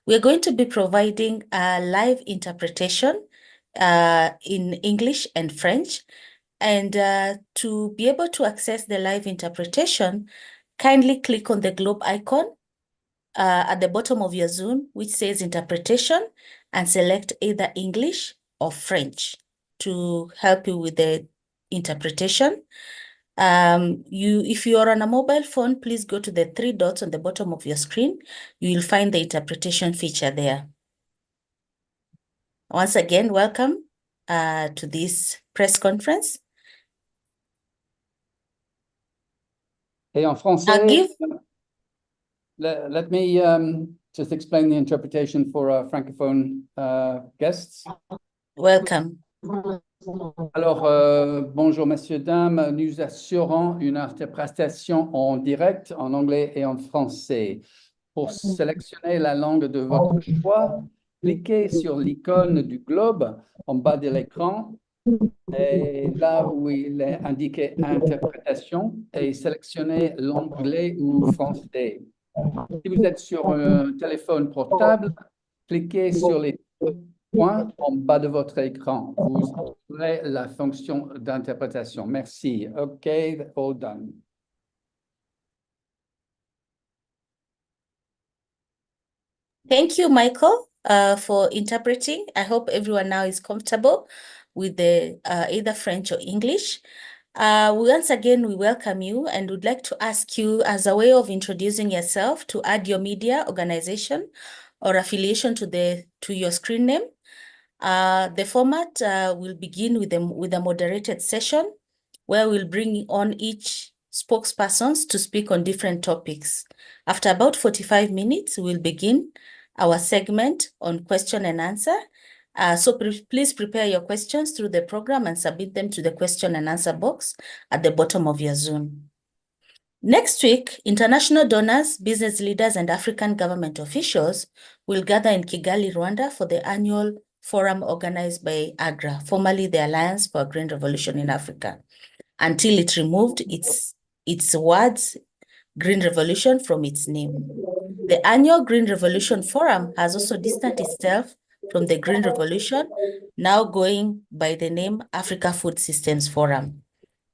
We're going to be providing a live interpretation in English and French. And to be able to access the live interpretation, kindly click on the globe icon at the bottom of your Zoom, which says interpretation, and select either English or French to help you with the interpretation. If you are on a mobile phone, please go to the 3 dots on the bottom of your screen. You will find the interpretation feature there. Once again, welcome to this press conference. Et en français, let me just explain the interpretation for our Francophone guests. Welcome. Alors, bonjour messieurs, dames, nous assurons une interprétation en direct en anglais et en français. Pour sélectionner la langue de votre choix, cliquez sur l'icône du globe en bas de l'écran et là où il est indiqué interprétation et sélectionnez l'anglais ou français. Si vous êtes sur un téléphone portable, cliquez sur les points en bas de votre écran. Vous aurez la fonction d'interprétation. Merci. OK, all done. Thank you, Michael, for interpreting. I hope everyone now is comfortable with the either French or English. Once again, we welcome you and would like to ask you, as a way of introducing yourself, to add your media, organization, or affiliation to your screen name. The format will begin with a moderated session where we'll bring on each spokespersons to speak on different topics. After about 45 minutes, we'll begin our segment on question and answer. So please prepare your questions through the program and submit them to the question and answer box at the bottom of your Zoom. Next week, international donors, business leaders, and African government officials will gather in Kigali, Rwanda for the annual forum organized by Agra'S, formerly the Alliance for a Green Revolution in Africa, until it removed its words Green Revolution from its name. The annual Green Revolution Forum has also distanced itself from the Green Revolution, now going by the name Africa Food Systems Forum.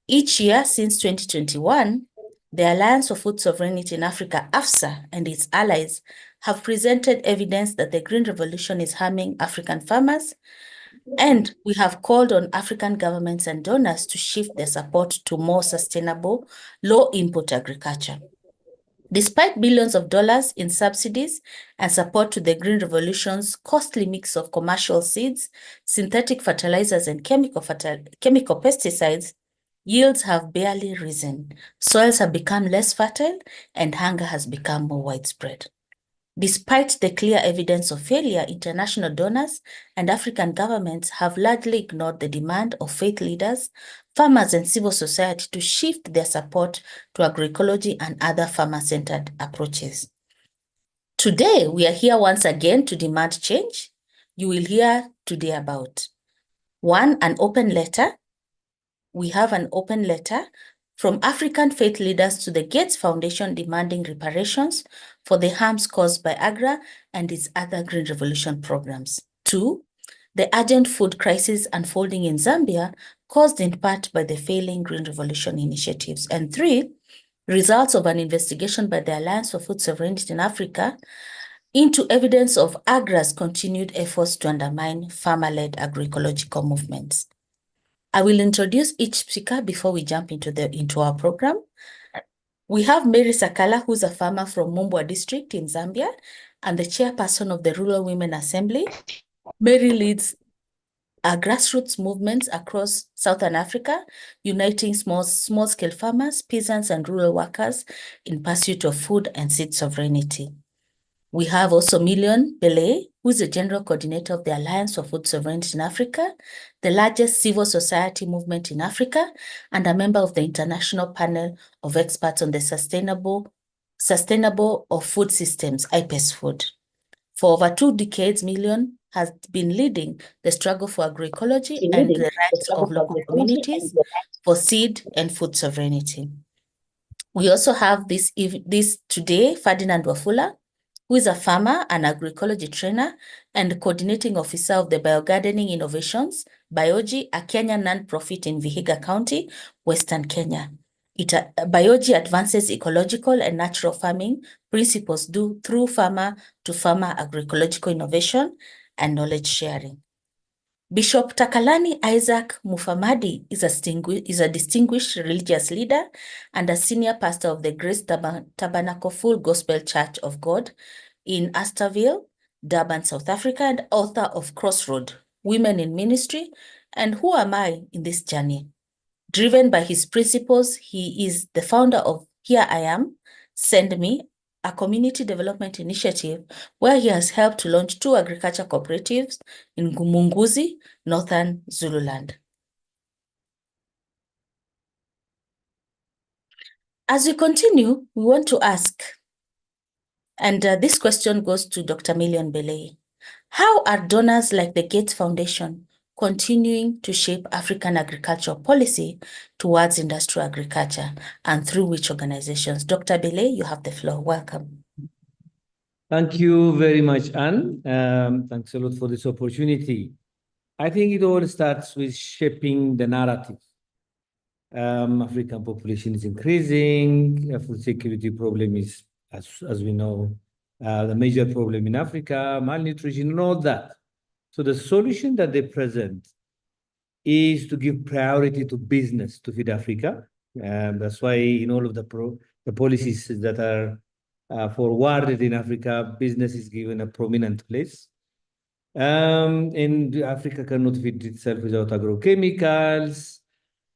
Each year since 2021, the Alliance for Food Sovereignty in Africa, AFSA, and its allies have presented evidence that the Green Revolution is harming African farmers, and we have called on African governments and donors to shift their support to more sustainable, low-input agriculture. Despite billions of dollars in subsidies and support to the Green Revolution's costly mix of commercial seeds, synthetic fertilizers, and chemical pesticides, yields have barely risen, soils have become less fertile, and hunger has become more widespread. Despite the clear evidence of failure, international donors and African governments have largely ignored the demand of faith leaders, farmers, and civil society to shift their support to agroecology and other farmer-centered approaches. Today, we are here once again to demand change. You will hear today about 1, an open letter. We have an open letter from African faith leaders to the Gates Foundation demanding reparations for the harms caused by Agra'S and its other Green Revolution programs. 2, the urgent food crisis unfolding in Zambia, caused in part by the failing Green Revolution initiatives. And 3, results of an investigation by the Alliance for Food Sovereignty in Africa into evidence of Agra'S' continued efforts to undermine farmer-led agroecological movements. I will introduce each speaker before we jump into our program. We have Mary Sakala, who's a farmer from Mumbwa district in Zambia and the chairperson of the Rural Women Assembly. Mary leads grassroots movements across Southern Africa, uniting small-scale farmers, peasants, and rural workers in pursuit of food and seed sovereignty. We have also Million Belay, who is the general coordinator of the Alliance for Food Sovereignty in Africa, the largest civil society movement in Africa, and a member of the International Panel of Experts on the Sustainable of Food Systems, IPES Food. For over 2 decades, Million has been leading the struggle for agroecology and the rights of local communities for seed and food sovereignty. We also have this today, Ferdinand Wafula, who is a farmer, an agroecology trainer, and coordinating officer of the Biogardening Innovations, Biogy, a Kenyan non-profit in Vihiga County, Western Kenya. Biogy advances ecological and natural farming principles through farmer-to-farmer agroecological innovation and knowledge sharing. Bishop Takalani Isaac Mufamadi is a distinguished religious leader and a senior pastor of the Grace Tabernacle Full Gospel Church of God in Astorville, Durban, South Africa, and author of Crossroad, Women in Ministry, and Who Am I in This Journey? Driven by his principles, he is the founder of Here I Am, Send Me, a community development initiative where he has helped to launch 2 agriculture cooperatives in Munguzi, Northern Zululand. As we continue, we want to ask, and this question goes to Dr. Million Belay. How are donors like the Gates Foundation continuing to shape African agricultural policy towards industrial agriculture, and through which organizations? Dr. Belay, you have the floor. Welcome. Thank you very much, Anne. Thanks a lot for this opportunity. I think it all starts with shaping the narrative. African population is increasing. Food security problem is, as we know, the major problem in Africa, malnutrition and all that. So the solution that they present is to give priority to business to feed Africa. That's why in all of the policies that are forwarded in Africa, business is given a prominent place. And Africa cannot feed itself without agrochemicals.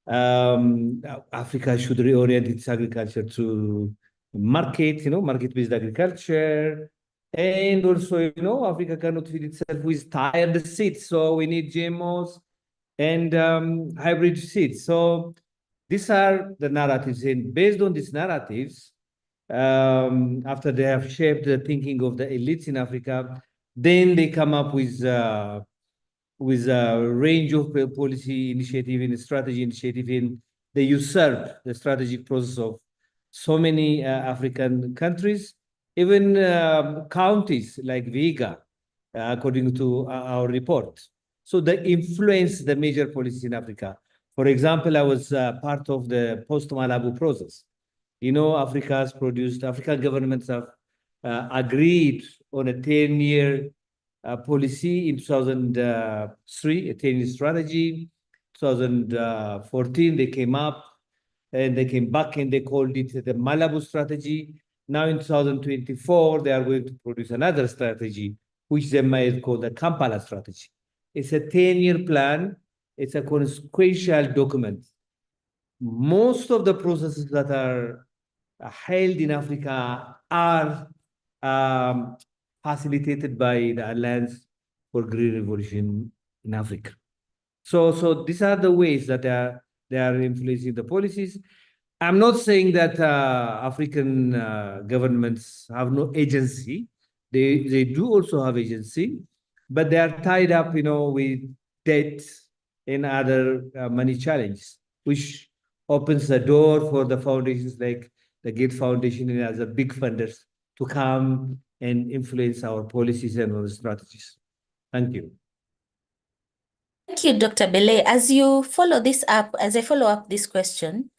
Africa should reorient its agriculture to market, market-based agriculture. And also, Africa cannot feed itself with tired seeds. So we need GMOs and hybrid seeds. So these are the narratives. And based on these narratives, after they have shaped the thinking of the elites in Africa, then they come up with a range of policy initiative and strategy initiative, and they usurp the strategic process of so many African countries, even counties like Vihiga, according to our report. So they influence the major policies in Africa. For example, I was part of the post-Malabo process. African governments have agreed on a 10-year policy in 2003, a 10-year strategy. 2014, they came up and they came back and they called it the Malabo strategy. Now in 2024, they are going to produce another strategy, which they might call the Kampala strategy. It's a 10-year plan. It's a consequential document. Most of the processes that are held in Africa are facilitated by the Alliance for Green Revolution in Africa. So these are the ways that they are influencing the policies. I'm not saying that African governments have no agency. They do also have agency, but they are tied up, with debt and other money challenges, which opens the door for the foundations like the Gates Foundation and other big funders to come and influence our policies and our strategies. Thank you. Thank you, Dr. Belay. As I follow up this question,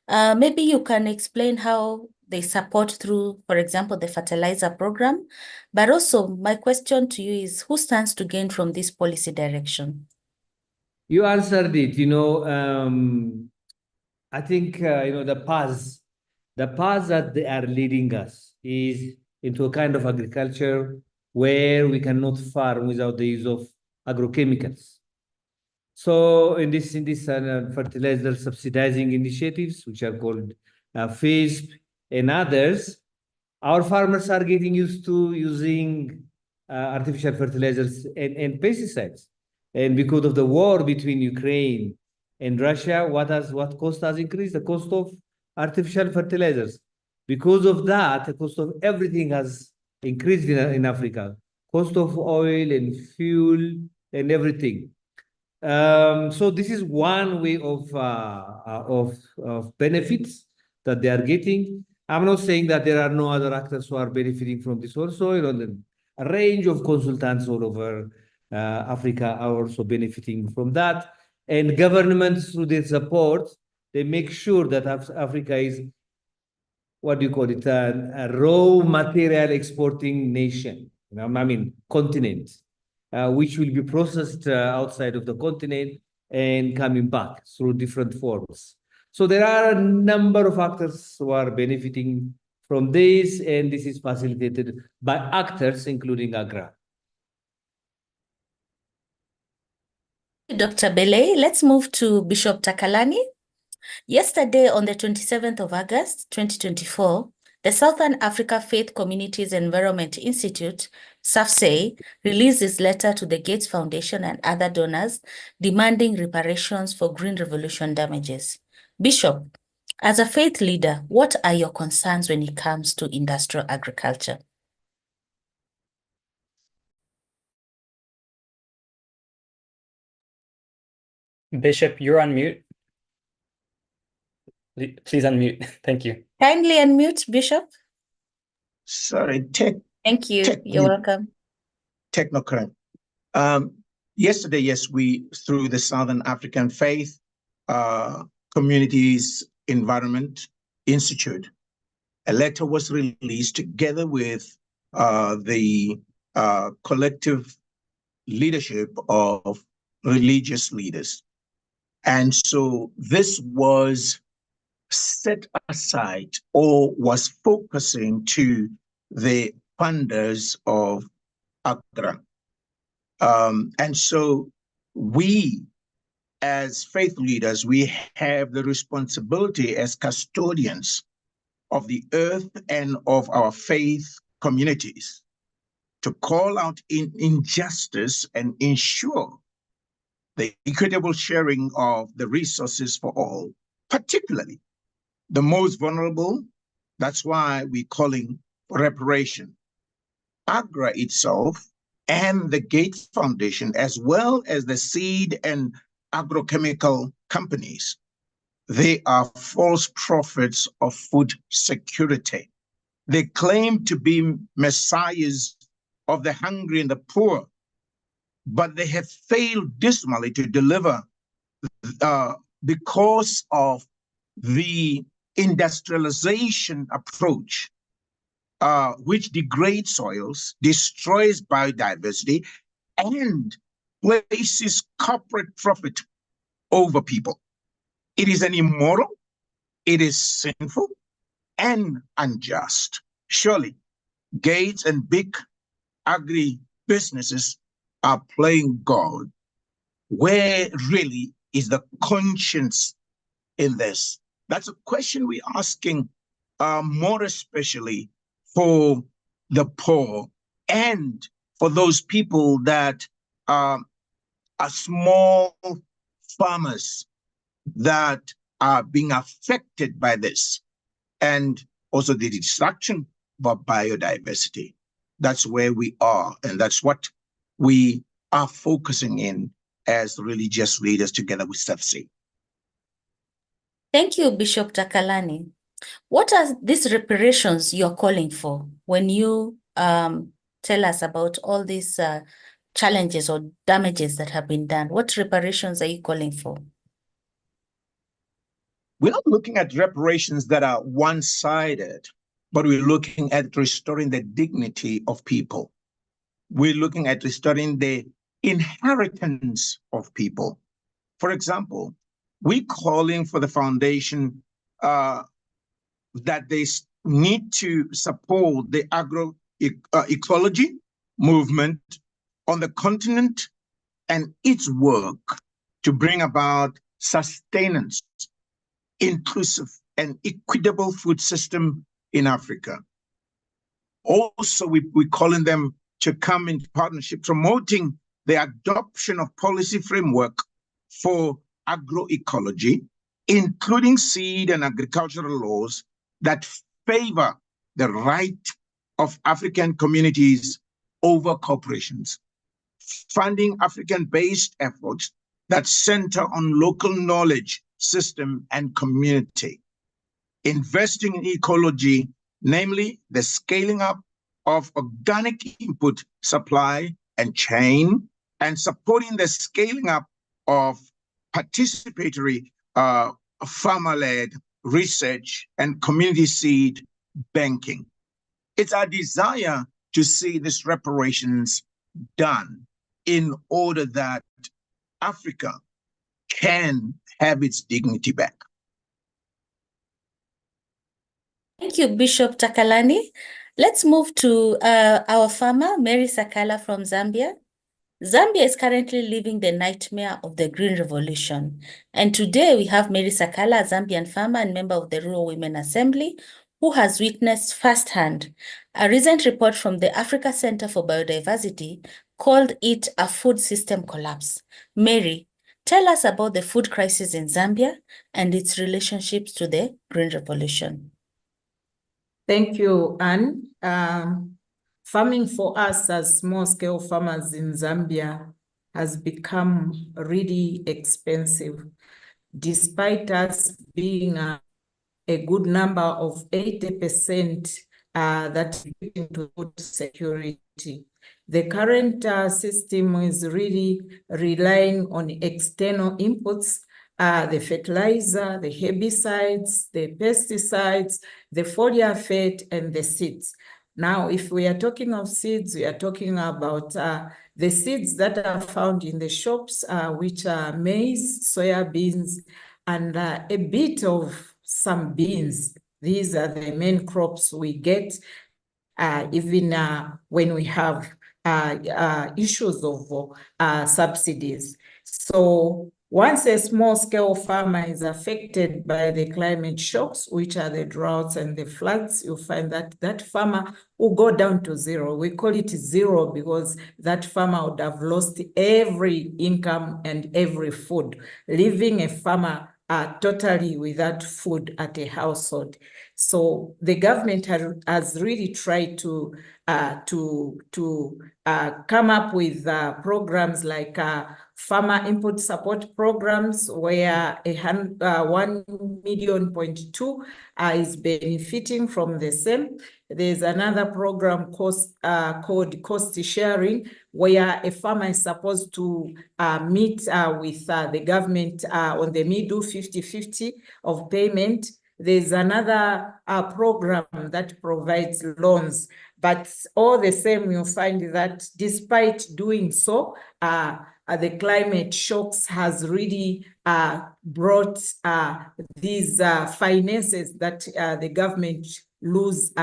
maybe you can explain how they support through, for example, the fertilizer program. But also, my question to you is, who stands to gain from this policy direction? You answered it. I think, the paths that they are leading us is into a kind of agriculture where we cannot farm without the use of agrochemicals. So in this fertilizer subsidizing initiatives, which are called FASP and others, our farmers are getting used to using artificial fertilizers and pesticides. And because of the war between Ukraine and Russia, what cost has increased? The cost of artificial fertilizers. Because of that, the cost of everything has increased in Africa. Cost of oil and fuel and everything. So this is one way of benefits that they are getting. I'm not saying that there are no other actors who are benefiting from this also. A range of consultants all over Africa are also benefiting from that. And governments, through their support, they make sure that Africa is, what do you call it, a raw material exporting nation, continent, which will be processed outside of the continent and coming back through different forms. So there are a number of actors who are benefiting from this, and this is facilitated by actors, including Agra. Dr. Belay, let's move to Bishop Takalani. Yesterday, on the 27th of August, 2024, the Southern Africa Faith Communities Environment Institute, SAFSEI, released its letter to the Gates Foundation and other donors demanding reparations for Green Revolution damages. Bishop, as a faith leader, what are your concerns when it comes to industrial agriculture? Bishop, you're on mute. Please unmute. Thank you. Kindly unmute, Bishop. Sorry, Thank you. You're welcome. Technocrat. Yesterday, yes, we, through the Southern African Faith Communities Environment Institute, a letter was released together with the collective leadership of religious leaders. And so this was set aside or was focusing to the funders of Agra. And so we, as faith leaders, we have the responsibility as custodians of the earth and of our faith communities to call out injustice and ensure the equitable sharing of the resources for all, particularly the most vulnerable. That's why we're calling for reparation. Agra itself and the Gates Foundation, as well as the seed and agrochemical companies, they are false prophets of food security. They claim to be messiahs of the hungry and the poor, but they have failed dismally to deliver because of the industrialization approach, which degrades soils, destroys biodiversity, and places corporate profit over people. It is an immoral, it is sinful, and unjust. Surely, Gates and big agri-businesses are playing God. Where really is the conscience in this? That's a question we're asking, more especially for the poor and for those people that are small farmers that are being affected by this, and also the destruction of biodiversity. That's where we are, and that's what we are focusing in as religious leaders together with SAFSEI. Thank you, Bishop Takalani. What are these reparations you're calling for when you tell us about all these challenges or damages that have been done? What reparations are you calling for? We're not looking at reparations that are one-sided, but we're looking at restoring the dignity of people. We're looking at restoring the inheritance of people. For example, we're calling for the foundation that they need to support the agroecology movement on the continent and its work to bring about sustenance, inclusive and equitable food system in Africa. Also, we're calling them to come into partnership, promoting the adoption of policy framework for agroecology, including seed and agricultural laws that favor the right of African communities over corporations, funding African-based efforts that center on local knowledge, system, and community, investing in ecology, namely the scaling up of organic input supply and chain, and supporting the scaling up of participatory farmer-led research and community seed banking. It's our desire to see this reparations done in order that Africa can have its dignity back. Thank you, Bishop Takalani. Let's move to our farmer, Mary Sakala from Zambia. Zambia is currently living the nightmare of the Green Revolution. And today we have Mary Sakala, a Zambian farmer and member of the Rural Women Assembly, who has witnessed firsthand a recent report from the Africa Center for Biodiversity called it a food system collapse. Mary, tell us about the food crisis in Zambia and its relationships to the Green Revolution. Thank you, Anne. Farming for us as small-scale farmers in Zambia has become really expensive, despite us being a good number of 80% that into food security. The current system is really relying on external inputs, the fertilizer, the herbicides, the pesticides, the foliar fat, and the seeds. Now, if we are talking of seeds, we are talking about the seeds that are found in the shops, which are maize, soya beans, and a bit of some beans. These are the main crops we get, even when we have issues of subsidies. So once a small-scale farmer is affected by the climate shocks, which are the droughts and the floods, you'll find that that farmer will go down to zero. We call it zero because that farmer would have lost every income and every food, leaving a farmer totally without food at a household. So the government has really tried to come up with programs like farmer input support programs, where 1.2 million is benefiting from the same. There's another program called cost sharing, where a farmer is supposed to meet with the government on the middle 50-50 of payment. There's another program that provides loans, but all the same, you'll find that despite doing so, the climate shocks has really brought these finances that the government lose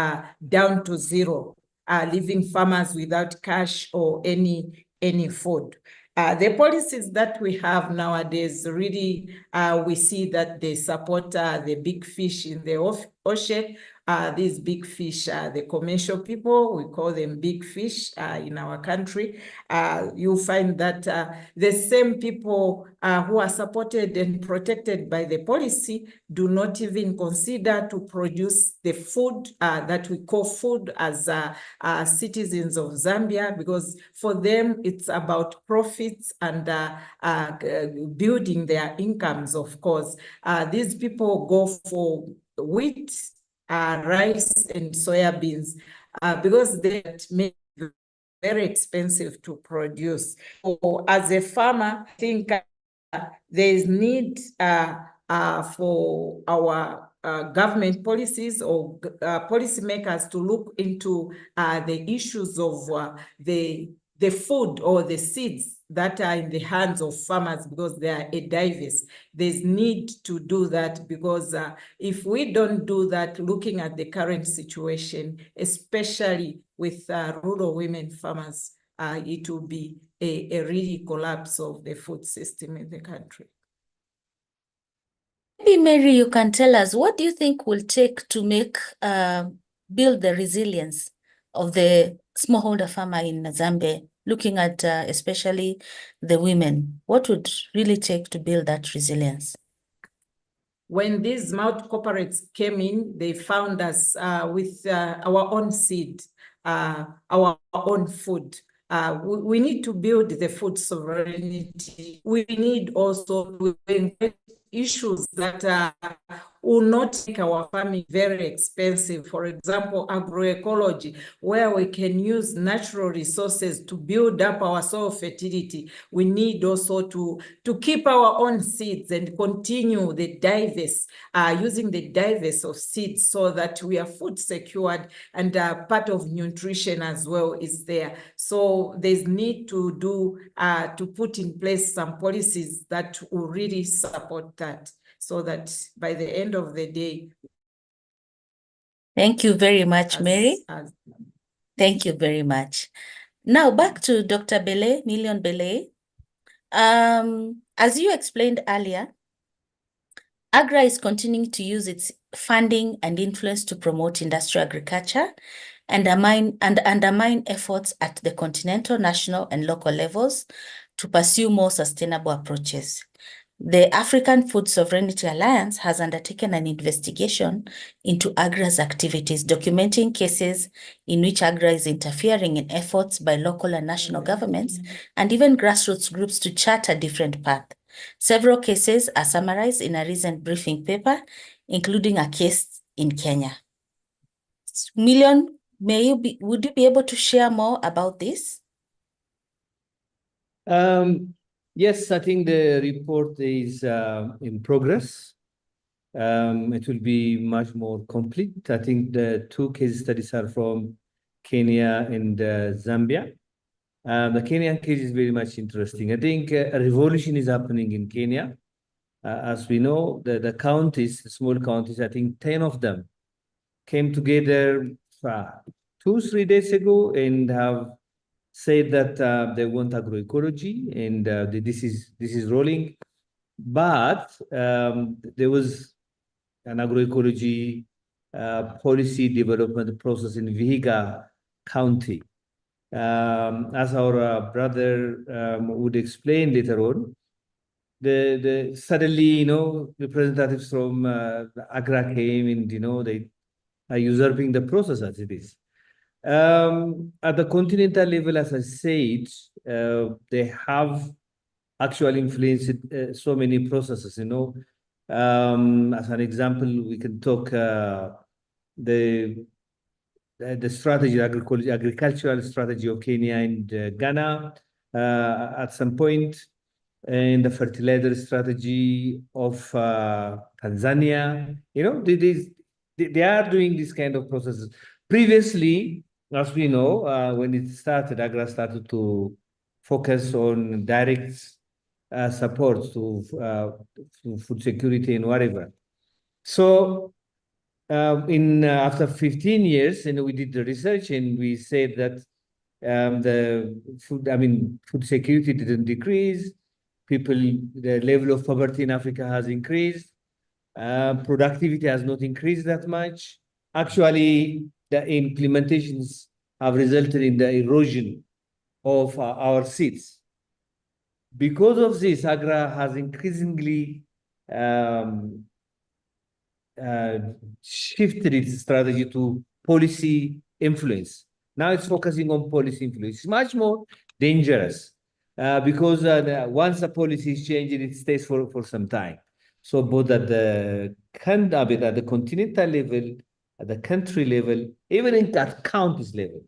down to zero, leaving farmers without cash or any food. The policies that we have nowadays, really, we see that they support the big fish in the ocean. These big fish are the commercial people. We call them big fish in our country. You'll find that the same people who are supported and protected by the policy do not even consider to produce the food that we call food as citizens of Zambia, because for them it's about profits and building their incomes, of course. These people go for wheat, rice, and soya beans because they make very expensive to produce. So as a farmer, I think there is need for our government policies or policymakers to look into the issues of the food or the seeds that are in the hands of farmers, because they are diverse. There's need to do that, because if we don't do that, looking at the current situation, especially with rural women farmers, it will be a really collapse of the food system in the country. Maybe, Mary, you can tell us, what do you think will take to make build the resilience of the smallholder farmer in Zambia, looking at especially the women? What would really take to build that resilience? When these multi-corporates came in, they found us with our own seed, our own food. We need to build the food sovereignty. We need also to invent issues that will not make our farming very expensive. For example, agroecology, where we can use natural resources to build up our soil fertility. We need also to keep our own seeds and continue the diverse, using the diverse of seeds so that we are food secured, and part of nutrition as well is there. So there's need to do, to put in place some policies that will really support that, so that by the end of the day. Thank you very much, Mary. Thank you very much. Now back to Dr. Bele, Million Bele. As you explained earlier, Agra is continuing to use its funding and influence to promote industrial agriculture and undermine efforts at the continental, national, and local levels to pursue more sustainable approaches. The African Food Sovereignty Alliance has undertaken an investigation into Agra'S activities, documenting cases in which Agra is interfering in efforts by local and national governments and even grassroots groups to chart a different path. Several cases are summarized in a recent briefing paper, including a case in Kenya. Million, would you be able to share more about this? Yes, I think the report is in progress. It will be much more complete. I think the two case studies are from Kenya and Zambia. The Kenyan case is very much interesting. I think a revolution is happening in Kenya. As we know, the counties, the small counties, I think 10 of them came together 2-3 days ago and have said that they want agroecology, and this is rolling. But there was an agroecology policy development process in Vihiga County. As our brother would explain later on, suddenly, representatives from Agra came and, they are usurping the process as it is. At the continental level, as I said, they have actually influenced so many processes, As an example, we can talk the strategy, agricultural strategy of Kenya and Ghana at some point, and the fertilizer strategy of Tanzania. They are doing this kind of processes. Previously, as we know, when it started, Agra started to focus on direct support to food security and whatever. So after 15 years, we did the research and we said that the food security didn't decrease. The level of poverty in Africa has increased. Productivity has not increased that much. Actually, the implementations have resulted in the erosion of our seeds. Because of this, Agra has increasingly shifted its strategy to policy influence. Now it's focusing on policy influence. It's much more dangerous because once a policy is changed, it stays for some time. So both at the continental level, at the country level, even at counties level,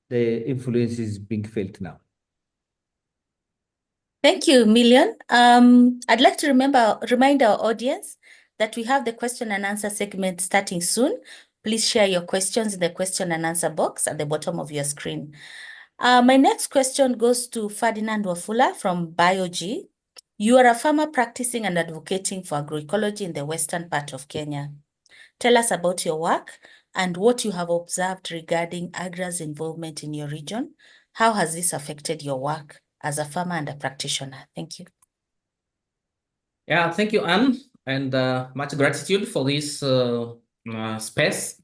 the influence is being felt now. Thank you, Million. I'd like to remind our audience that we have the question and answer segment starting soon. Please share your questions in the question and answer box at the bottom of your screen. My next question goes to Ferdinand Wafula from BioG. You are a farmer practicing and advocating for agroecology in the western part of Kenya. Tell us about your work and what you have observed regarding Agra'S involvement in your region. How has this affected your work as a farmer and a practitioner? Thank you. Yeah, thank you, Anne, and much gratitude for this space.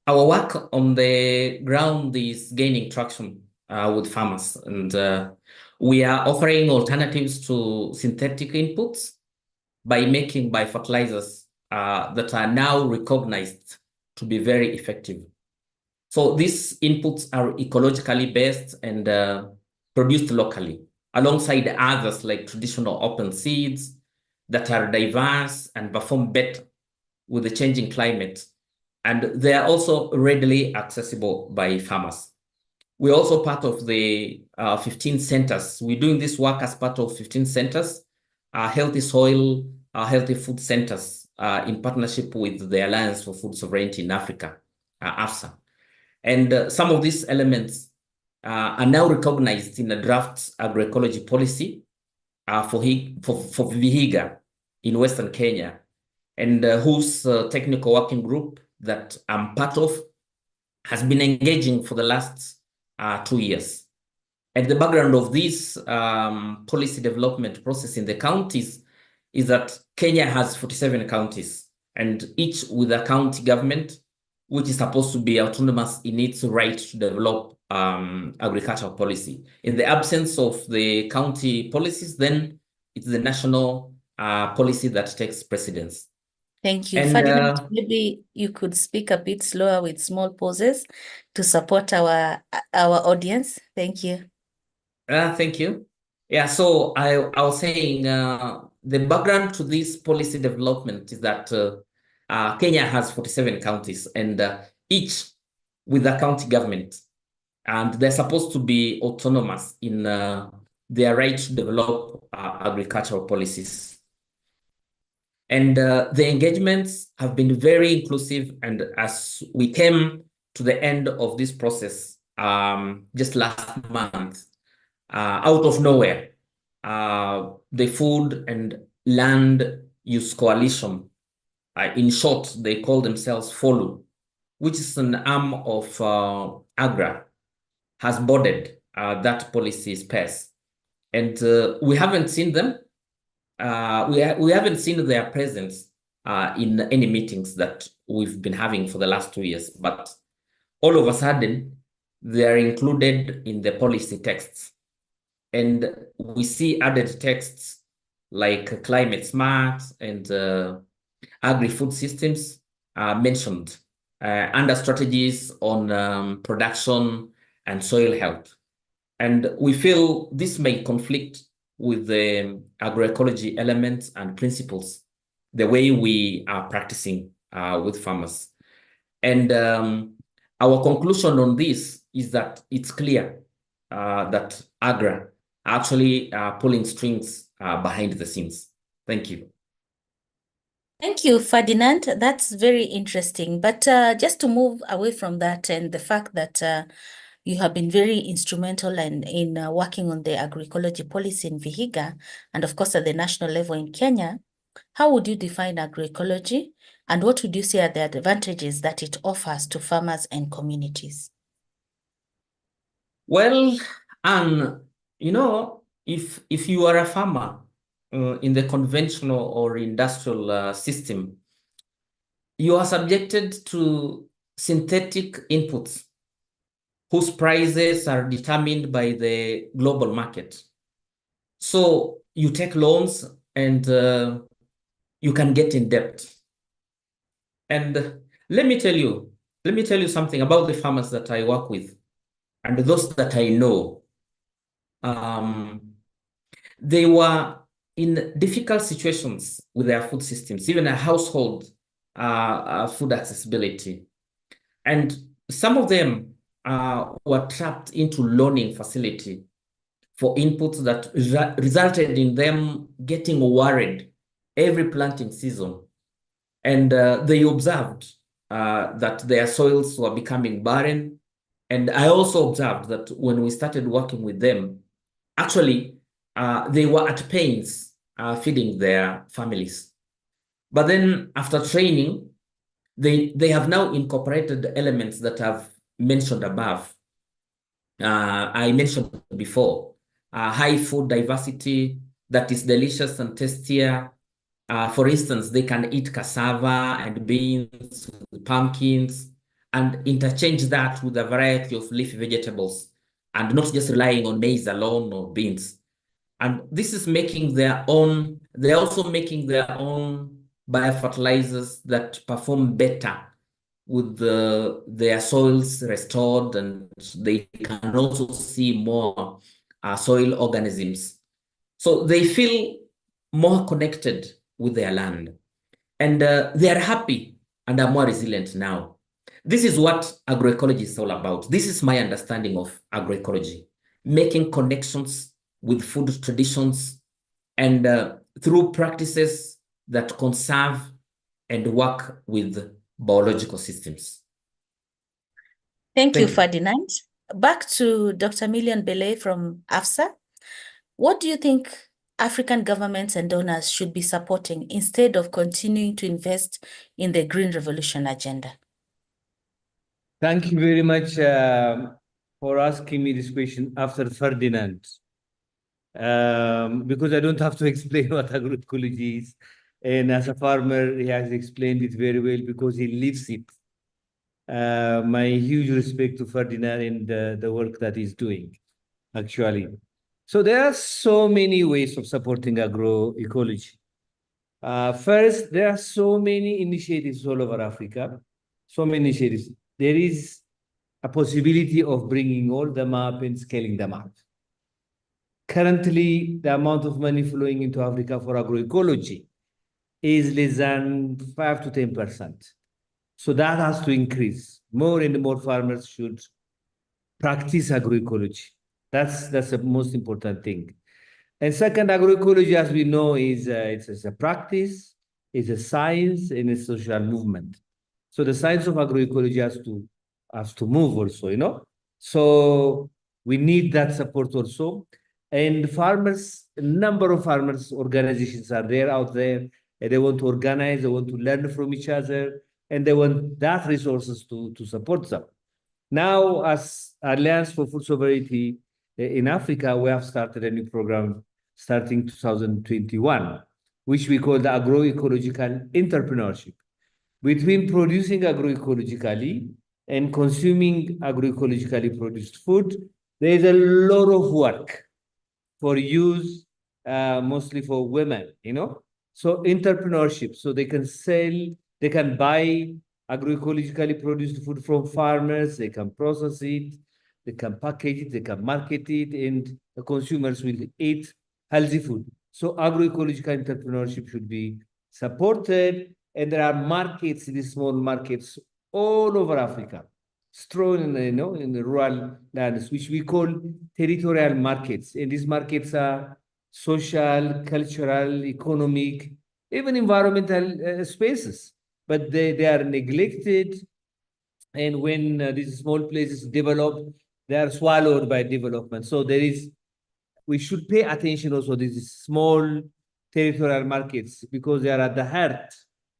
Our work on the ground is gaining traction with farmers, and we are offering alternatives to synthetic inputs by making biofertilizers that are now recognized to be very effective. So these inputs are ecologically based and produced locally, alongside others like traditional open seeds that are diverse and perform better with the changing climate, and they are also readily accessible by farmers. We're also part of the 15 centers. We're doing this work as part of 15 centers, healthy soil, healthy food centers, in partnership with the Alliance for Food Sovereignty in Africa, AFSA. And some of these elements are now recognized in the draft agroecology policy for Vihiga in Western Kenya, and whose technical working group that I'm part of has been engaging for the last 2 years. And the background of this policy development process in the counties is that Kenya has 47 counties, and each with a county government, which is supposed to be autonomous in its right to develop agricultural policy. In the absence of the county policies, then it's the national policy that takes precedence. Thank you. And Ferdinand, maybe you could speak a bit slower with small pauses to support our audience. Thank you. Thank you. Yeah, so I was saying the background to this policy development is that Kenya has 47 counties, and each with a county government, and they're supposed to be autonomous in their right to develop agricultural policies. And the engagements have been very inclusive, and as we came to the end of this process just last month, out of nowhere, the Food and Land Use Coalition, in short, they call themselves FOLU, which is an arm of Agra'S, has boarded that policy space. And we haven't seen them. We haven't seen their presence in any meetings that we've been having for the last 2 years, but all of a sudden, they are included in the policy texts. And we see added texts like climate smart and agri-food systems mentioned under strategies on production and soil health. And we feel this may conflict with the agroecology elements and principles, the way we are practicing with farmers. And our conclusion on this is that it's clear that Agra'S actually pulling strings behind the scenes. Thank you. Thank you, Ferdinand. That's very interesting. But just to move away from that and the fact that you have been very instrumental in working on the agroecology policy in Vihiga, and of course at the national level in Kenya, how would you define agroecology, and what would you say are the advantages that it offers to farmers and communities? Well, you know, if you are a farmer in the conventional or industrial system, you are subjected to synthetic inputs whose prices are determined by the global market. So you take loans and you can get in debt. And let me tell you something about the farmers that I work with and those that I know. They were in difficult situations with their food systems, even a household food accessibility. And some of them were trapped into loaning facility for inputs that resulted in them getting worried every planting season. And they observed that their soils were becoming barren. And I also observed that when we started working with them, actually, they were at pains feeding their families. But then after training, they have now incorporated elements that I've mentioned above. I mentioned before, high food diversity that is delicious and tastier. For instance, they can eat cassava and beans, pumpkins, and interchange that with a variety of leafy vegetables, and not just relying on maize alone or beans. And this is making their own, they're also making their own biofertilizers that perform better with their soils restored, and they can also see more soil organisms. So they feel more connected with their land. And they are happy and are more resilient now. This is what agroecology is all about. This is my understanding of agroecology, making connections with food traditions and through practices that conserve and work with biological systems. Thank you, Thank you. Ferdinand. Back to Dr. Million Belay from AFSA. What do you think African governments and donors should be supporting instead of continuing to invest in the Green Revolution agenda? Thank you very much for asking me this question after Ferdinand, because I don't have to explain what agroecology is. And as a farmer, he has explained it very well because he lives it. My huge respect to Ferdinand and the work that he's doing, actually. So there are so many ways of supporting agroecology. First, there are so many initiatives all over Africa, so many initiatives. There is a possibility of bringing all them up and scaling them up. Currently, the amount of money flowing into Africa for agroecology is less than 5 to 10%. So that has to increase. More and more farmers should practice agroecology. That's the most important thing. And second, agroecology, as we know, is it's a practice, it's a science, and a social movement. So the science of agroecology has to move also, you know. So we need that support also. And farmers, a number of farmers organizations are there out there, and they want to organize, they want to learn from each other, and they want that resources to support them. Now, as Alliance for Food Sovereignty in Africa, we have started a new program starting 2021, which we call the agroecological entrepreneurship. Between producing agroecologically and consuming agroecologically produced food, there is a lot of work for use, mostly for women, you know? So entrepreneurship, so they can sell, they can buy agroecologically produced food from farmers, they can process it, they can package it, they can market it, and the consumers will eat healthy food. So agroecological entrepreneurship should be supported, and there are markets, these small markets all over Africa, strewn in the rural lands, which we call territorial markets. And these markets are social, cultural, economic, even environmental spaces, but they are neglected. And when these small places develop, they are swallowed by development. So we should pay attention also to these small territorial markets because they are at the heart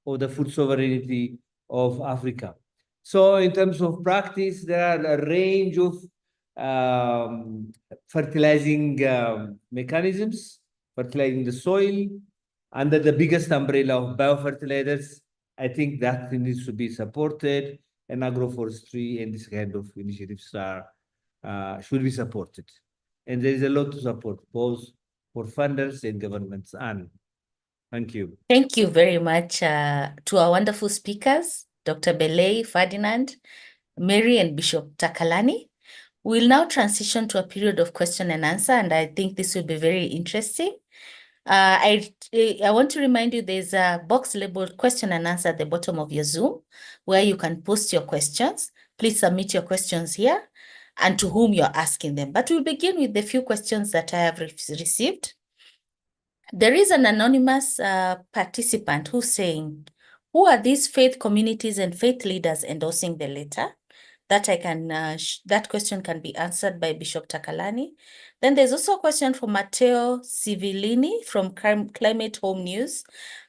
of the food sovereignty of Africa. So in terms of practice, there are a range of fertilizing mechanisms, fertilizing the soil under the biggest umbrella of biofertilizers. I think that needs to be supported, and agroforestry and this kind of initiatives should be supported. And there is a lot to support, both for funders and governments. And thank you. Thank you very much to our wonderful speakers, Dr. Belay, Ferdinand, Mary, and Bishop Takalani. We'll now transition to a period of question and answer, and I think this will be very interesting. I want to remind you there's a box labeled question and answer at the bottom of your Zoom where you can post your questions. Please submit your questions here and to whom you're asking them. But we'll begin with the few questions that I have received. There is an anonymous participant who's saying, who are these faith communities and faith leaders endorsing the letter? That question can be answered by Bishop Takalani. Then there's also a question from Matteo Civillini from Climate Home News.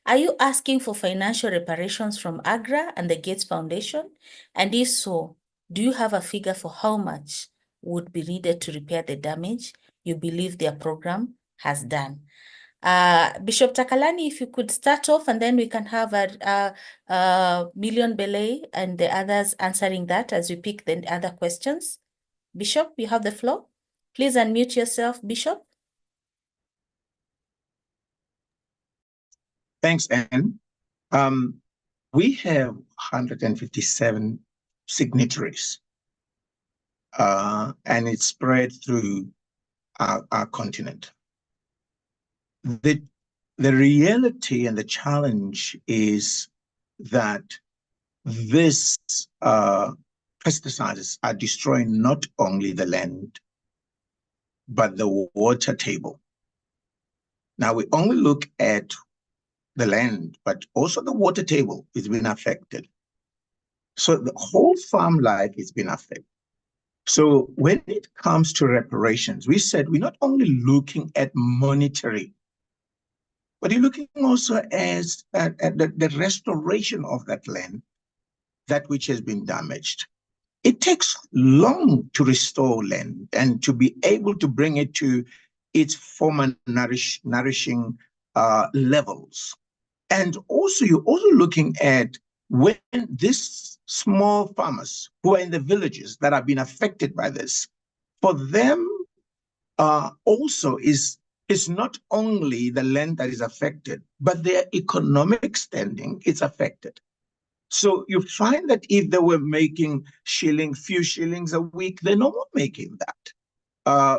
Are you asking for financial reparations from Agra and the Gates Foundation? And if so, do you have a figure for how much would be needed to repair the damage you believe their program has done? Bishop Takalani, if you could start off, and then we can have Million Belay and the others answering that as we pick the other questions. Bishop, you have the floor. Please unmute yourself, Bishop. Thanks, Anne. We have 157 signatories, and it's spread through our continent. The the reality and the challenge is that this pesticides are destroying not only the land, but the water table. Now we only look at the land, but also the water table is being affected. So the whole farm life is being affected. So when it comes to reparations, we said we're not only looking at monetary, but you're looking also at the restoration of that land, that which has been damaged. It takes long to restore land and to be able to bring it to its former nourishing levels. And also, you're also looking at when these small farmers who are in the villages that have been affected by this, for them also is not only the land that is affected, but their economic standing is affected. So you find that if they were making few shillings a week, they're no more making that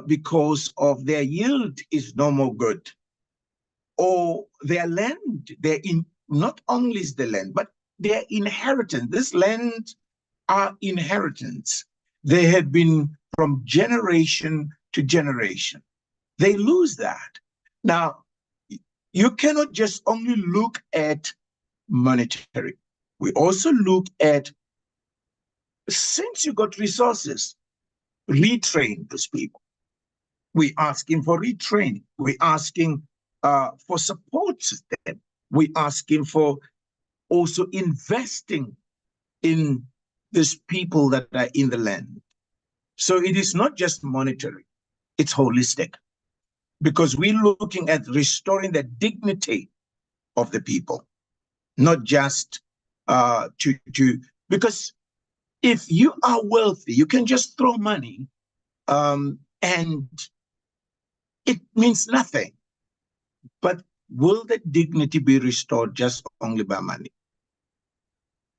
because of their yield is no more good. Or their land, not only is the land, but their inheritance. This land are inheritance. They have been from generation to generation. They lose that. Now, you cannot just only look at monetary. We also look at, since you got resources, retrain those people. We're asking for retraining. We're asking for support system. We're asking for also investing in these people that are in the land. So it is not just monetary, it's holistic, because we're looking at restoring the dignity of the people, not just because if you are wealthy, you can just throw money and it means nothing. But will the dignity be restored just only by money?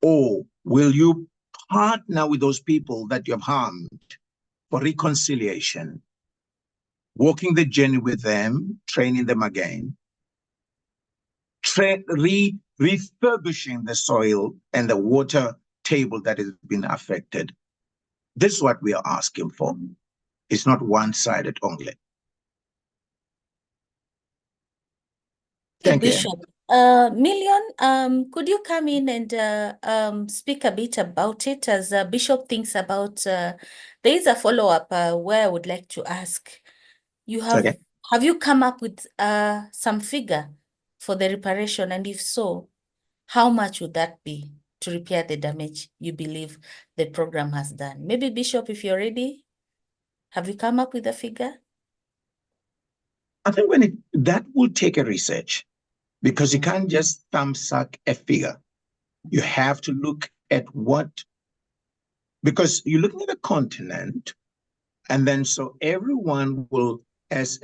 Or will you partner with those people that you have harmed for reconciliation, walking the journey with them, training them again, refurbishing the soil and the water table that has been affected? This is what we are asking for. It's not one-sided only. Thank you. Bishop. Million, could you come in and speak a bit about it as Bishop thinks about, there is a follow-up where I would like to ask, have you come up with some figure for the reparation? And if so, how much would that be to repair the damage you believe the program has done? Maybe Bishop, if you're ready, have you come up with a figure? I think that will take a research, because you can't just thumbsuck a figure. You have to look at because you're looking at a continent, and then so everyone will, as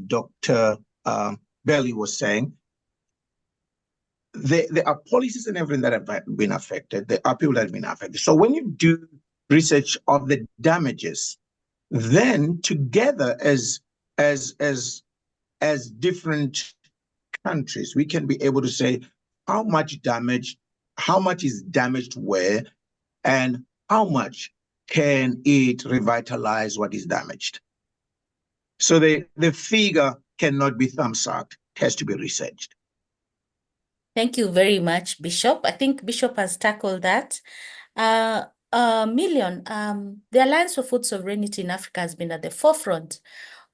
Dr. Belly was saying, there are policies and everything that have been affected. There are people that have been affected. So when you do research of the damages, then together as different countries, we can be able to say how much is damaged where, and how much can it revitalize what is damaged. So the figure cannot be thumbsucked, it has to be researched. Thank you very much, Bishop. I think Bishop has tackled that. Million, the Alliance for Food Sovereignty in Africa has been at the forefront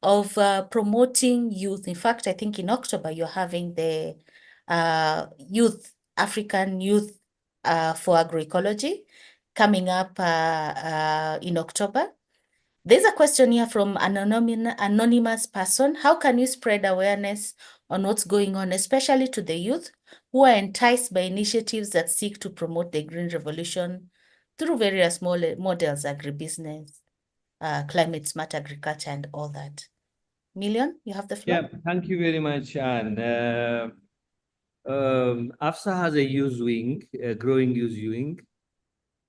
of promoting youth. In fact, I think in October, you're having the African Youth for Agroecology coming up in October. There's a question here from an anonymous person. How can you spread awareness on what's going on, especially to the youth who are enticed by initiatives that seek to promote the Green Revolution through various models, agribusiness, climate smart agriculture, and all that? Million, you have the floor. Yeah, thank you very much, Anne. AFSA has a youth wing, a growing youth wing,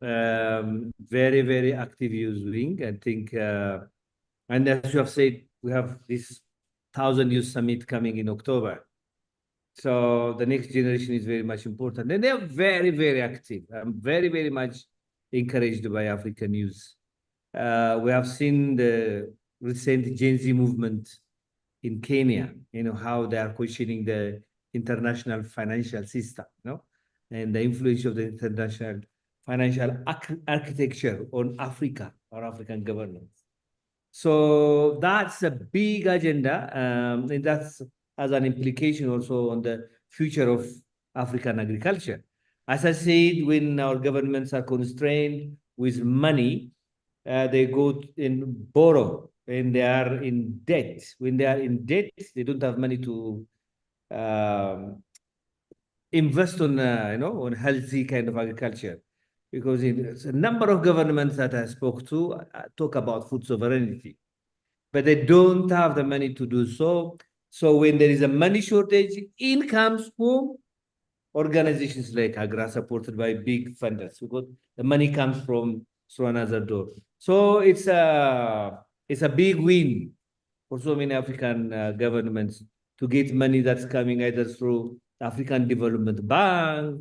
very, very active youth wing. I think, and as you have said, we have this 1000 Youth Summit coming in October. So the next generation is very much important. And they are very, very active. I'm very, very much encouraged by African youth. We have seen the recent Gen Z movement in Kenya, how they are questioning the international financial system, and the influence of the international financial architecture on Africa or African governance. So that's a big agenda, and that's has an implication also on the future of African agriculture. As I said, when our governments are constrained with money, they go and borrow, and they are in debt. When they are in debt, they don't have money to invest on, on healthy kind of agriculture. Because a number of governments that I spoke to talk about food sovereignty, but they don't have the money to do so. So when there is a money shortage, in comes from organizations like Agra'S, supported by big funders, because the money comes from through another door. So it's a big win for so many African governments to get money that's coming either through African Development Bank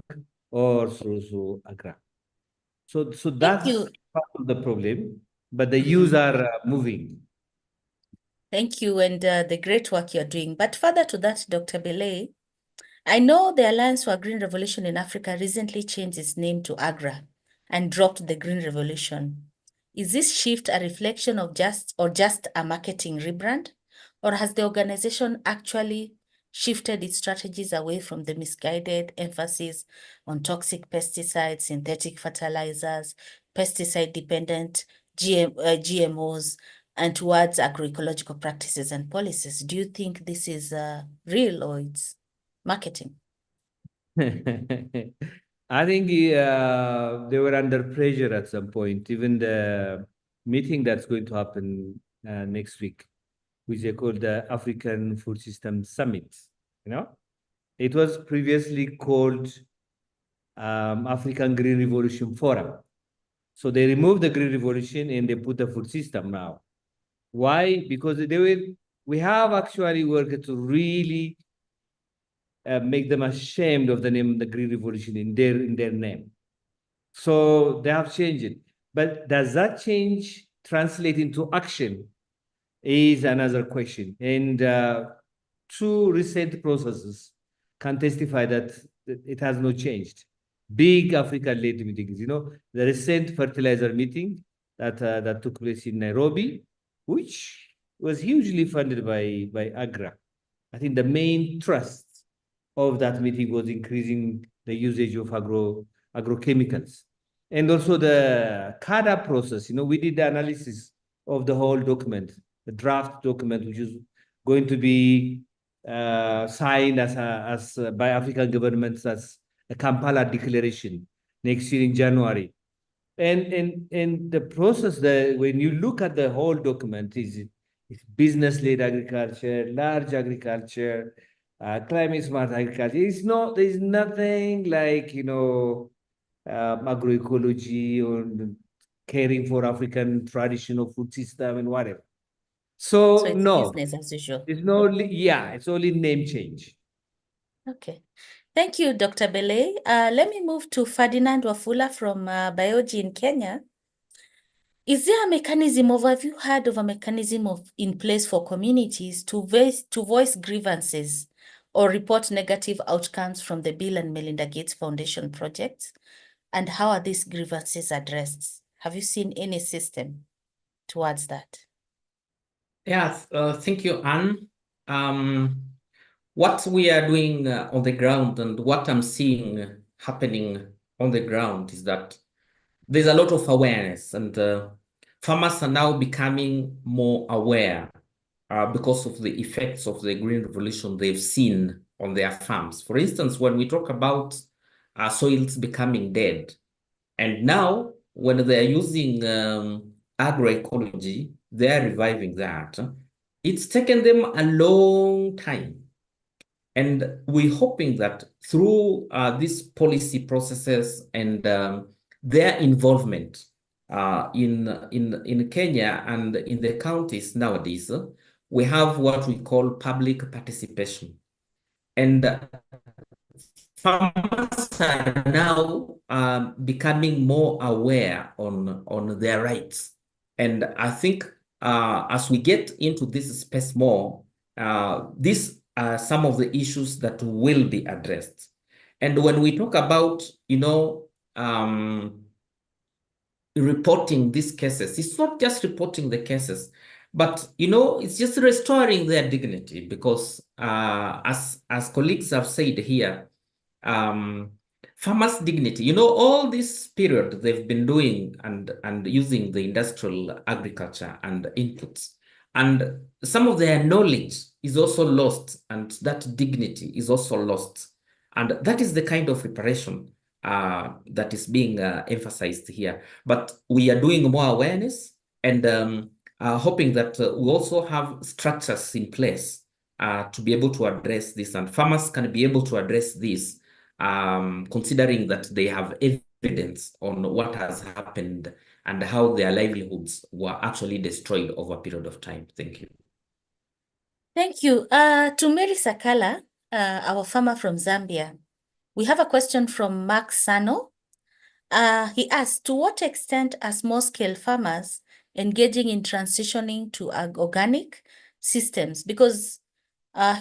or through Agra. So that's part of the problem, but the youth are moving. Thank you, and the great work you're doing. But further to that, Dr. Belay, I know the Alliance for a Green Revolution in Africa recently changed its name to Agra and dropped the Green Revolution. Is this shift a reflection of just a marketing rebrand, or has the organization actually shifted its strategies away from the misguided emphasis on toxic pesticides, synthetic fertilizers, pesticide-dependent GMOs, and towards agroecological practices and policies? Do you think this is real or it's marketing? I think they were under pressure at some point. Even the meeting that's going to happen next week, which they call the African Food System Summit, it was previously called African Green Revolution Forum. So they removed the Green Revolution and they put the food system now. Why? Because we have actually worked to really make them ashamed of the name the Green Revolution in their name. So they have changed it. But does that change translate into action is another question. And two recent processes can testify that it has not changed. Big Africa-led meetings, the recent fertilizer meeting that took place in Nairobi, which was hugely funded by Agra. I think the main thrust of that meeting was increasing the usage of agrochemicals. And also the CADA process, we did the analysis of the whole document, the draft document, which is going to be signed by African governments as a Kampala Declaration next year in January. And the process, when you look at the whole document, is business-led agriculture, large agriculture, climate smart agriculture. There's nothing like, agroecology or caring for African traditional food system and whatever. So it's no, business as usual. It's only name change. Okay. Thank you, Dr. Belay. Let me move to Ferdinand Wafula from Biogi in Kenya. Is there a mechanism, or have you heard of a mechanism in place for communities to voice grievances or report negative outcomes from the Bill and Melinda Gates Foundation projects? And how are these grievances addressed? Have you seen any system towards that? Yes, thank you, Anne. What we are doing on the ground and what I'm seeing happening on the ground is that there's a lot of awareness, and farmers are now becoming more aware because of the effects of the Green Revolution they've seen on their farms. For instance, when we talk about soils becoming dead, and now when they're using agroecology, they're reviving that. It's taken them a long time. And we're hoping that through these policy processes and their involvement in Kenya and in the counties nowadays, we have what we call public participation. And farmers are now becoming more aware on their rights. And I think as we get into this space more, these are some of the issues that will be addressed. And when we talk about, reporting these cases, it's not just reporting the cases, but it's just restoring their dignity, because as colleagues have said here, farmers' dignity, all this period they've been doing and using the industrial agriculture and inputs, and some of their knowledge is also lost, and that dignity is also lost. And that is the kind of reparation that is being emphasized here. But we are doing more awareness, and hoping that we also have structures in place to be able to address this, and farmers can be able to address this, considering that they have evidence on what has happened and how their livelihoods were actually destroyed over a period of time. Thank you. Thank you. To Mary Sakala, our farmer from Zambia, we have a question from Mark Sano. He asks, to what extent are small-scale farmers engaging in transitioning to organic systems? Because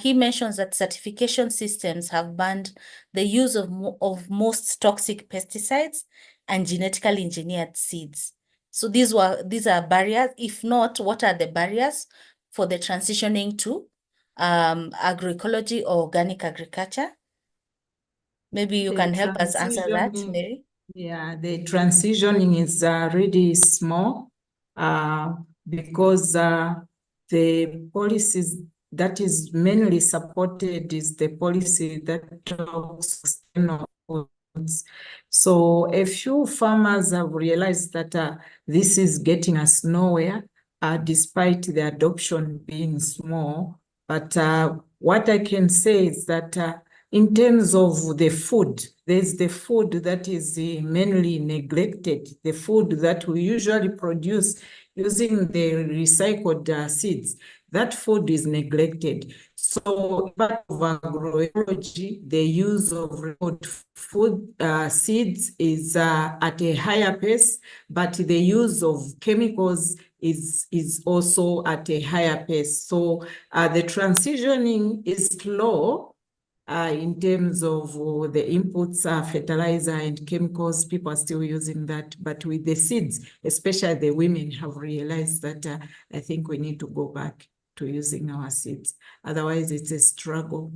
he mentions that certification systems have banned the use of most toxic pesticides and genetically engineered seeds. So these are barriers. If not, what are the barriers for the transitioning to agroecology or organic agriculture? Maybe you can help us answer that, Mary. Yeah, the transitioning is really small because the policies that is mainly supported is the policy that talks external goods. So a few farmers have realized that this is getting us nowhere, despite the adoption being small. But what I can say is that in terms of the food, there's the food that is mainly neglected, the food that we usually produce using the recycled seeds. That food is neglected. So part of agroecology, the use of food seeds is at a higher pace, but the use of chemicals is also at a higher pace. So the transitioning is slow. In terms of the inputs, fertilizer and chemicals, people are still using that. But with the seeds, especially the women have realized that I think we need to go back to using our seeds. Otherwise, it's a struggle.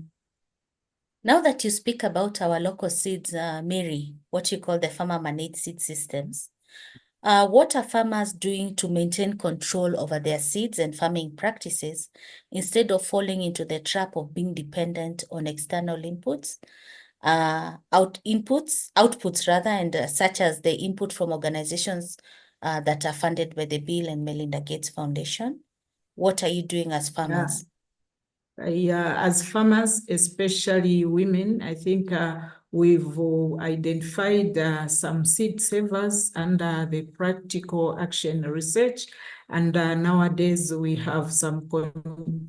Now that you speak about our local seeds, Mary, what you call the farmer managed seed systems, what are farmers doing to maintain control over their seeds and farming practices instead of falling into the trap of being dependent on external inputs, outputs rather, and such as the input from organizations that are funded by the Bill and Melinda Gates Foundation? What are you doing as farmers? As farmers, especially women, I think we've identified some seed savers under the practical action research. And nowadays we have some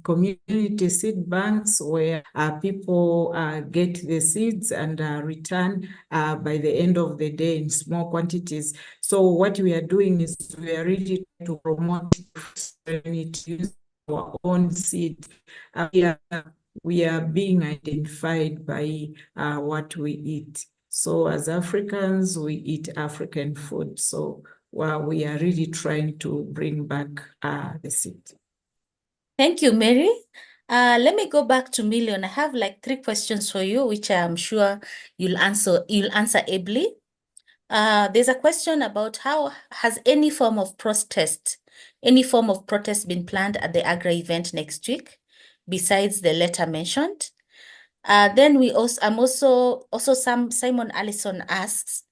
community seed banks where people get the seeds and return by the end of the day in small quantities. So what we are doing is we are really trying to promote use our own seed. We are being identified by what we eat. So as Africans, we eat African food. So we are really trying to bring back the seed. Thank you, Mary. Let me go back to Million. I have like 3 questions for you, which I'm sure you'll answer ably. There's a question about how has any form of protest been planned at the Agra event next week, besides the letter mentioned? Then Simon Allison asks,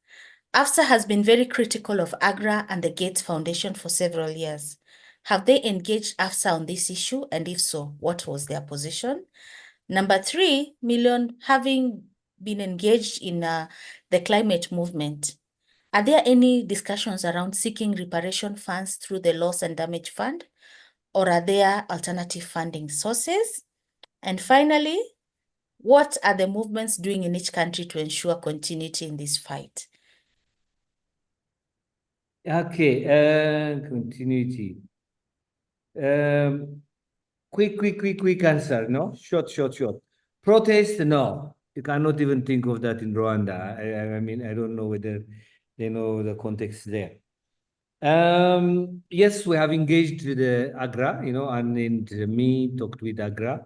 AFSA has been very critical of Agra and the Gates Foundation for several years. Have they engaged AFSA on this issue? And if so, what was their position? Number 3, Million, having been engaged in the climate movement, are there any discussions around seeking reparation funds through the Loss and Damage Fund, or are there alternative funding sources? And finally, What are the movements doing in each country to ensure continuity in this fight? Okay, continuity. Quick answer, no? Short. Protest, no. You cannot even think of that in Rwanda. I mean, I don't know whether they know the context there. Yes, we have engaged with the Agra, you know, and me talked with Agra.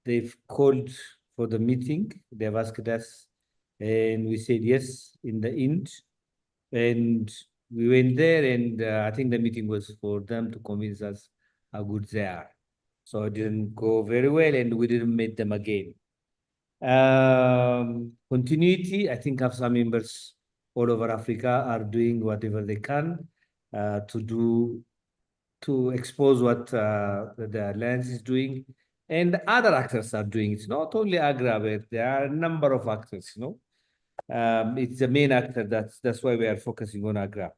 They've called for the meeting. They've asked us, and we said yes in the end. And we went there, and I think the meeting was for them to convince us how good they are. So it didn't go very well, and we didn't meet them again. Continuity, I think AFSA members all over Africa are doing whatever they can to expose what the Alliance is doing, and other actors are doing. It's not only Agra, but there are a number of actors, you know. It's the main actor, that's why we are focusing on Agra.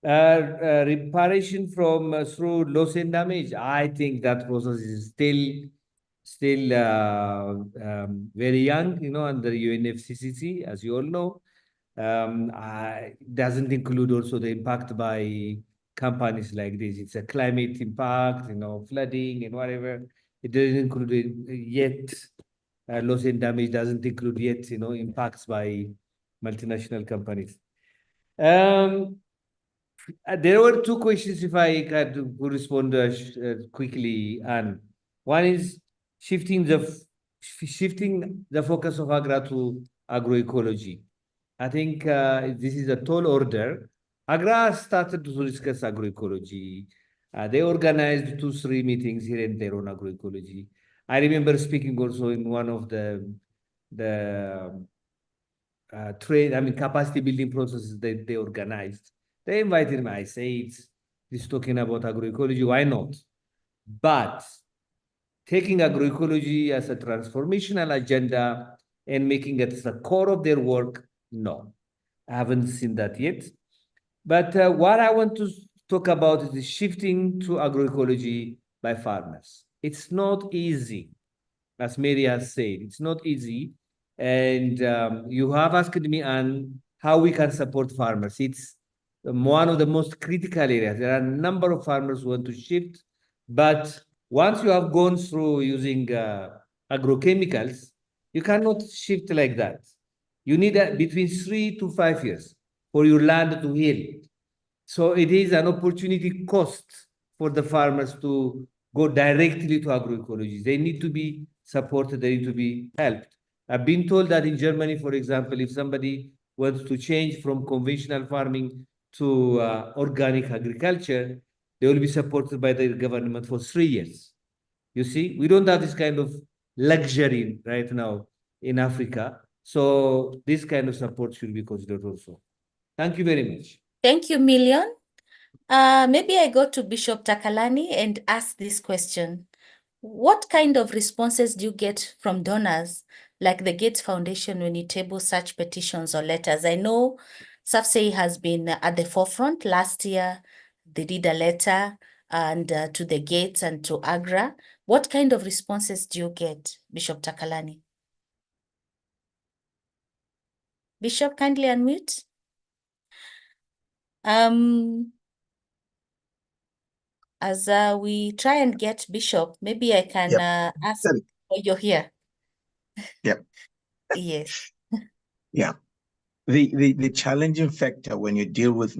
Reparation from through loss and damage, I think that process is still very young, you know, under UNFCCC, as you all know. Doesn't include also the impact by companies like this. It's a climate impact, you know, flooding and whatever. It doesn't include it yet. Loss and damage doesn't include yet, you know, impacts by multinational companies. There were two questions, if I could respond quickly. And one is shifting the focus of Agra to agroecology. I think this is a tall order. Agra'S started to discuss agroecology. They organized 2-3 meetings here and there on agroecology. I remember speaking also in one of the capacity building processes that they organized. They invited me. I said, this talking about agroecology, why not? But taking agroecology as a transformational agenda and making it the core of their work, no. I haven't seen that yet. But what I want to talk about is shifting to agroecology by farmers. It's not easy, as Mary has said. It's not easy. And you have asked me, Anne, how we can support farmers. It's one of the most critical areas. There are a number of farmers who want to shift, but once you have gone through using agrochemicals, you cannot shift like that. You need between 3 to 5 years for your land to heal. So it is an opportunity cost for the farmers to go directly to agroecology. They need to be supported, they need to be helped. I've been told that in Germany, for example, if somebody wants to change from conventional farming to organic agriculture, they will be supported by the government for 3 years. You see, we don't have this kind of luxury right now in Africa. So this kind of support should be considered also. Thank you very much. Thank you, Million. Maybe I go to Bishop Takalani and ask this question. What kind of responses do you get from donors like the Gates Foundation when you table such petitions or letters? I know SAFSEI has been at the forefront. Last year, they did a letter and to the Gates and to Agra. What kind of responses do you get, Bishop Takalani? Bishop, kindly unmute. As we try and get Bishop, maybe I can ask why you're here. Yep. Yes. Yeah. The challenging factor when you deal with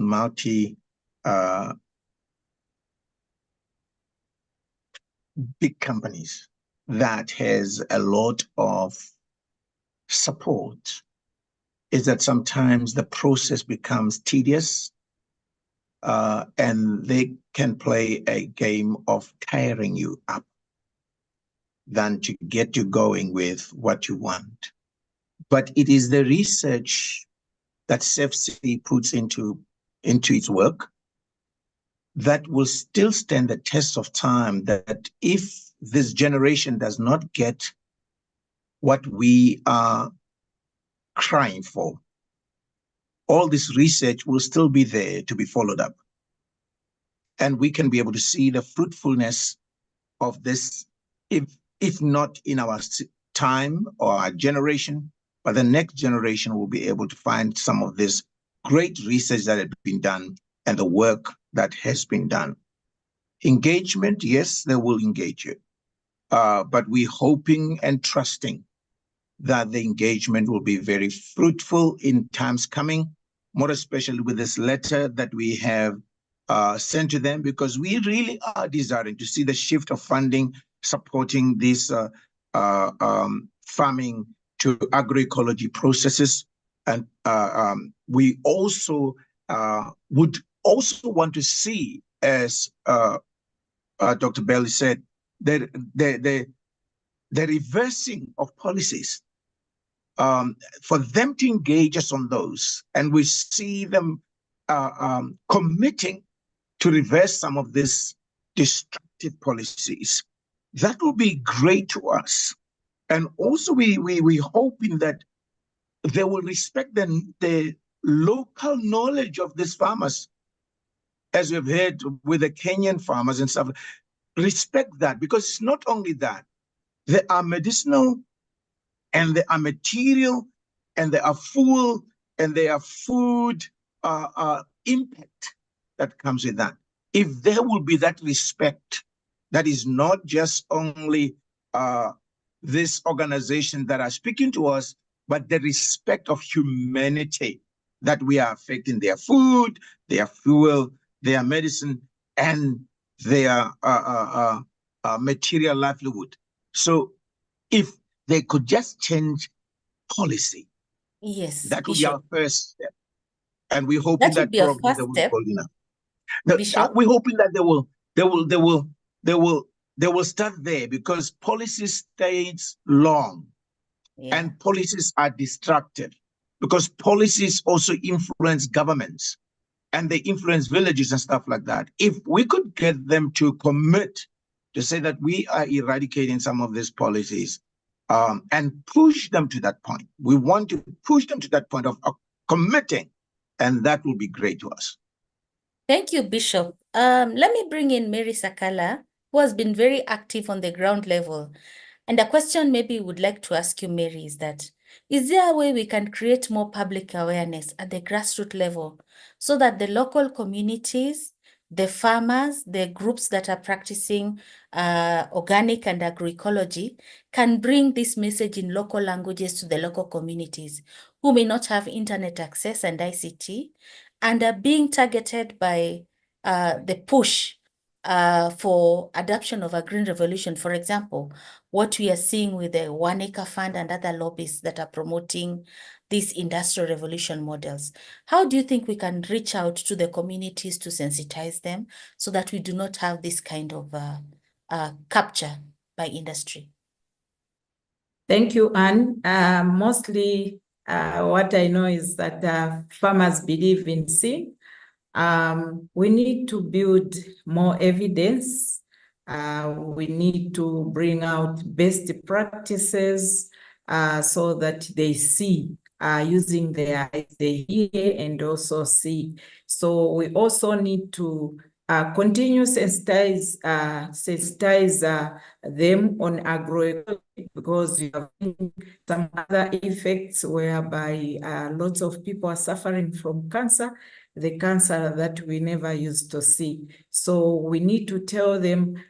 big companies that has a lot of support is that sometimes the process becomes tedious and they can play a game of tiring you up than to get you going with what you want. But it is the research that SAFSEI puts into its work that will still stand the test of time, that if this generation does not get what we are crying for, all this research will still be there to be followed up. And we can be able to see the fruitfulness of this if not in our time or our generation, but the next generation will be able to find some of this great research that had been done and the work that has been done. Engagement, yes, they will engage you. But we're hoping and trusting that the engagement will be very fruitful in times coming, more especially with this letter that we have sent to them, because we really are desiring to see the shift of funding supporting this farming to agroecology processes. And we also would also want to see, as Dr. Bailey said, the reversing of policies, for them to engage us on those, and we see them committing to reverse some of these destructive policies. That will be great to us. And also we hoping that they will respect the local knowledge of these farmers, as we've heard with the Kenyan farmers and stuff. Respect that, because it's not only that. There are medicinal, and there are material, and there are fuel, and there are food impact that comes with that. If there will be that respect, that is not just only this organization that are speaking to us, but the respect of humanity, that we are affecting their food, their fuel, their medicine, and their material livelihood. So if they could just change policy, Yes, that would be our Bishop. first step. And we're hoping That would that be our probably first they will step, hold enough. No, Bishop. we're hoping that they will start there, because policy stays long, Yeah. and policies are destructive, because policies also influence governments, and they influence villages and stuff like that. If we could get them to commit to say that we are eradicating some of these policies, and push them to that point. We want to push them to that point of committing, and that will be great to us. Thank you, Bishop. Let me bring in Mary Sakala, who has been very active on the ground level. And a question maybe we would like to ask you, Mary, is that, is there a way we can create more public awareness at the grassroots level so that the local communities, the farmers, the groups that are practicing organic and agroecology can bring this message in local languages to the local communities who may not have internet access and ICT, and are being targeted by the push for adoption of a green revolution? For example, what we are seeing with the 1 Acre Fund and other lobbies that are promoting these industrial revolution models. How do you think we can reach out to the communities to sensitize them so that we do not have this kind of capture by industry? Thank you, Anne. Mostly what I know is that farmers believe in seeing. We need to build more evidence. We need to bring out best practices so that they see using their eyes, they hear and also see. So we also need to continue sensitize them on agroecology, because we have some other effects whereby lots of people are suffering from cancer, the cancer that we never used to see. So we need to tell them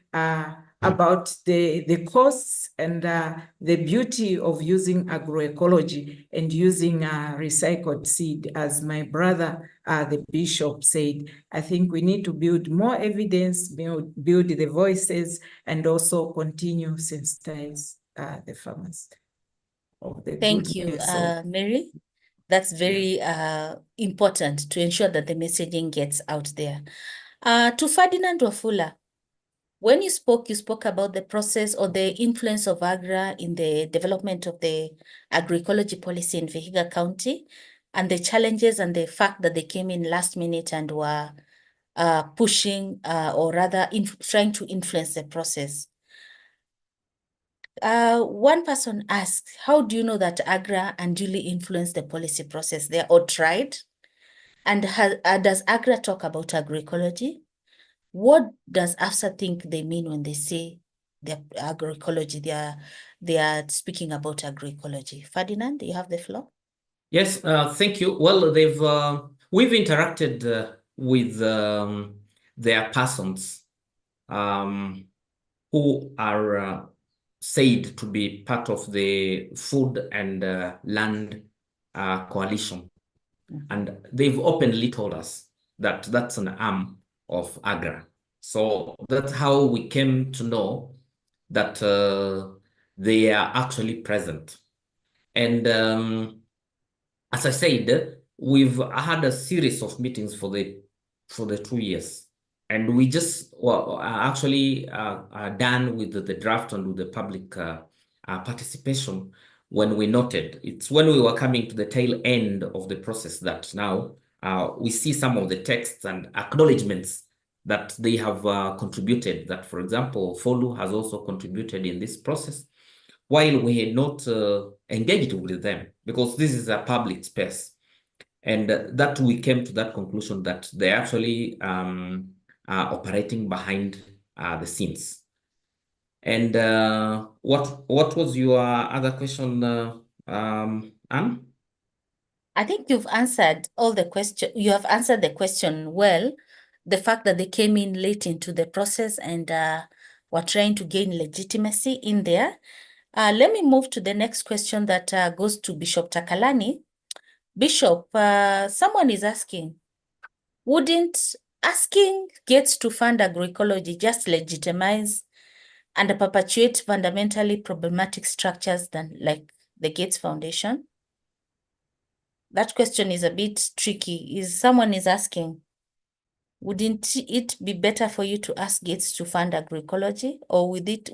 about the costs and the beauty of using agroecology and using recycled seed. As my brother, the bishop, said, I think we need to build more evidence, build the voices, and also continue sensitize the farmers of the Thank you, goodness of Mary. That's very important to ensure that the messaging gets out there. To Ferdinand Wafula, when you spoke about the process or the influence of Agra in the development of the agroecology policy in Vihiga County, and the challenges and the fact that they came in last minute and were pushing or rather trying to influence the process. One person asked, how do you know that Agra unduly influenced the policy process there or tried? And does Agra talk about agroecology? What does AFSA think they mean when they say their agroecology. They are speaking about agroecology. Ferdinand, you have the floor. Yes, thank you. Well, we've interacted with their persons who are said to be part of the Food and Land Coalition. And they've openly told us that that's an arm of Agra. So that's how we came to know that they are actually present. And as I said, we've had a series of meetings for the 2 years. And we just actually are done with the draft and with the public participation when we noted. It's when we were coming to the tail end of the process that now we see some of the texts and acknowledgements that they have contributed. That, for example, FOLU has also contributed in this process, while we had not engaged with them, because this is a public space. And that we came to that conclusion that they actually are operating behind the scenes. And what was your other question, Anne? I think you've answered all the question. You have answered the question well. The fact that they came in late into the process and were trying to gain legitimacy in there. Let me move to the next question that goes to Bishop Takalani. Bishop, someone is asking, wouldn't asking Gates to fund agroecology just legitimize and perpetuate fundamentally problematic structures than like the Gates Foundation? That question is a bit tricky. Someone is asking, wouldn't it be better for you to ask Gates to fund agroecology, or would it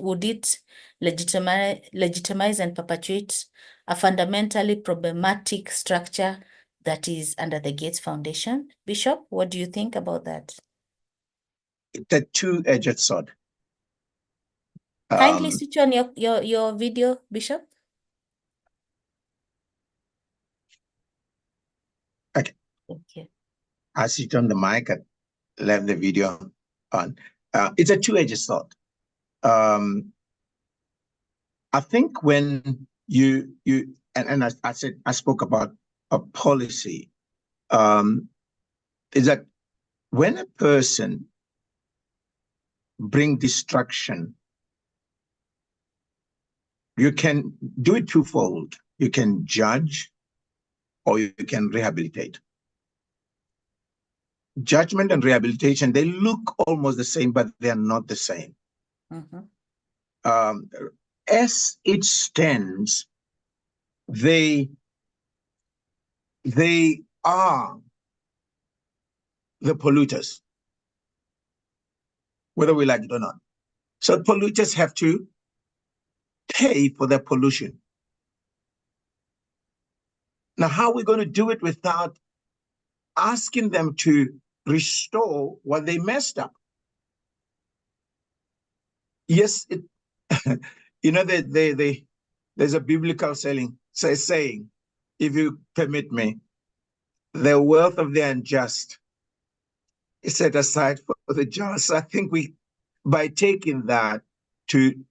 legitimize and perpetuate a fundamentally problematic structure that is under the Gates Foundation? Bishop, what do you think about that? It's a two-edged sword. Kindly switch on your video, Bishop. Okay. Okay. I switch on the mic and left the video on. It's a two-edged sword. I think when I spoke about a policy, is that when a person bring destruction, you can do it twofold. You can judge or you can rehabilitate. Judgment and rehabilitation, they look almost the same, but they are not the same. As it stands, they are the polluters, whether we like it or not. So polluters have to pay for their pollution. Now, how are we going to do it without asking them to restore what they messed up? Yes, you know, there's a biblical saying, if you permit me, the wealth of the unjust is set aside for the just. I think by taking that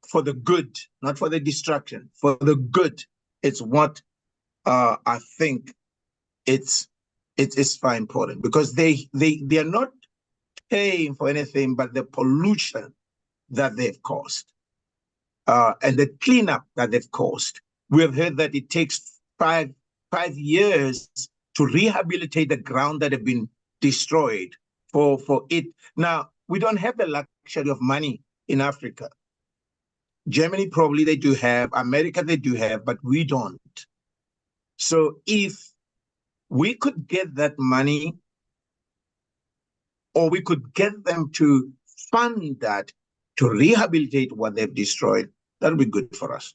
for the good, not for the destruction, for the good, it's what I think it's very important, because they are not paying for anything but the pollution that they've caused and the cleanup that they've caused. We have heard that it takes five years to rehabilitate the ground that have been destroyed for it. Now, we don't have the luxury of money in Africa. Germany, probably they do have. America, they do have, but we don't. So if we could get that money, or we could get them to fund that to rehabilitate what they've destroyed, that would be good for us.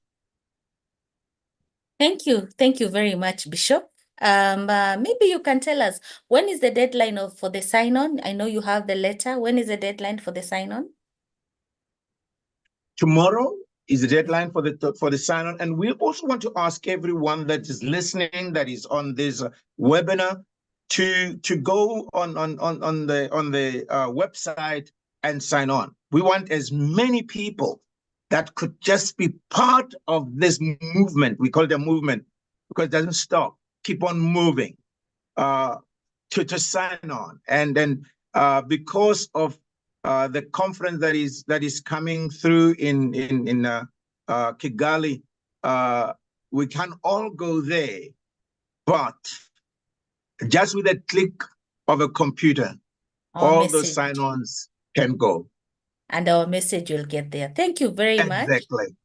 Thank you. Thank you very much, Bishop. Maybe you can tell us, when is the deadline for the sign-on? I know you have the letter. When is the deadline for the sign-on? Tomorrow is the deadline for the sign-on, and we also want to ask everyone that is listening, that is on this webinar, to go on the website and sign on. We want as many people that could just be part of this movement. We call it a movement because it doesn't stop, keep on moving, to sign on. And then because of the conference that is coming through in Kigali, we can all go there, but just with a click of a computer, all those sign-ons can go. And our message will get there. Thank you very much. Exactly.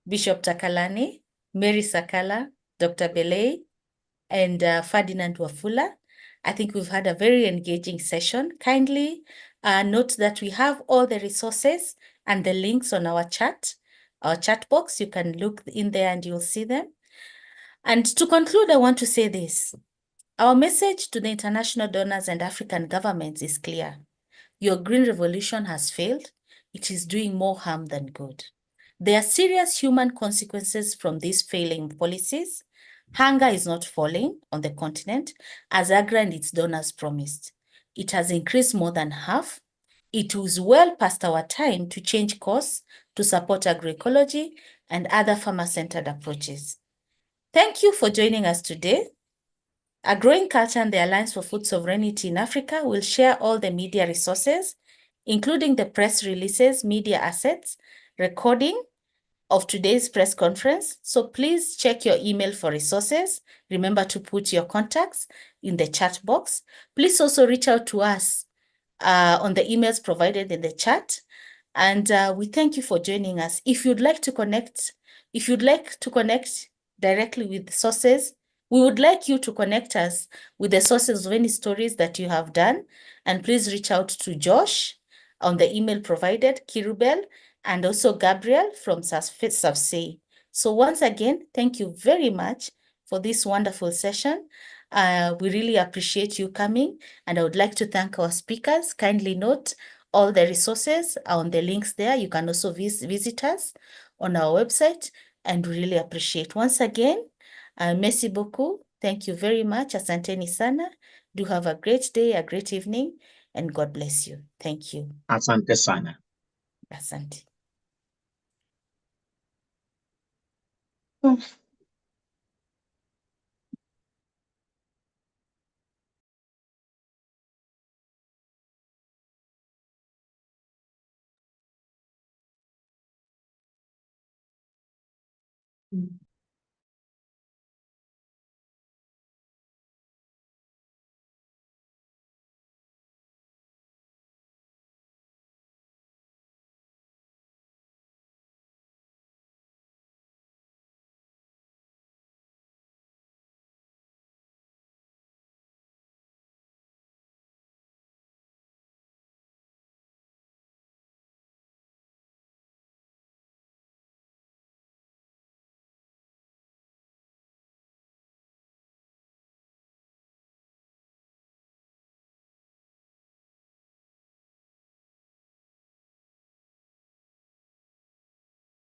Bishop Takalani, Mary Sakala, Dr. Belay, and Ferdinand Wafula. I think we've had a very engaging session. Kindly note that we have all the resources and the links on our chat box. You can look in there and you'll see them. And to conclude, I want to say this. Our message to the international donors and African governments is clear. Your green revolution has failed. It is doing more harm than good. There are serious human consequences from these failing policies. Hunger is not falling on the continent, as Agra and its donors promised. It has increased more than half. It was well past our time to change course to support agroecology and other farmer-centered approaches. Thank you for joining us today. A Growing Culture and the Alliance for Food Sovereignty in Africa will share all the media resources, including the press releases, media assets, recording of today's press conference. So please check your email for resources. Remember to put your contacts in the chat box. Please also reach out to us on the emails provided in the chat. And we thank you for joining us. If you'd like to connect directly with sources, we would like you to connect us with the sources of any stories that you have done. And please reach out to Josh on the email provided, Kirubel, and also Gabriel from SAFSEI. So once again, thank you very much for this wonderful session. We really appreciate you coming, and I would like to thank our speakers. Kindly note all the resources are on the links there. You can also visit us on our website, and we really appreciate. Once again, merci beaucoup. Thank you very much. Asanteni sana. Do have a great day, a great evening, and God bless you. Thank you. Asante sana. Asante.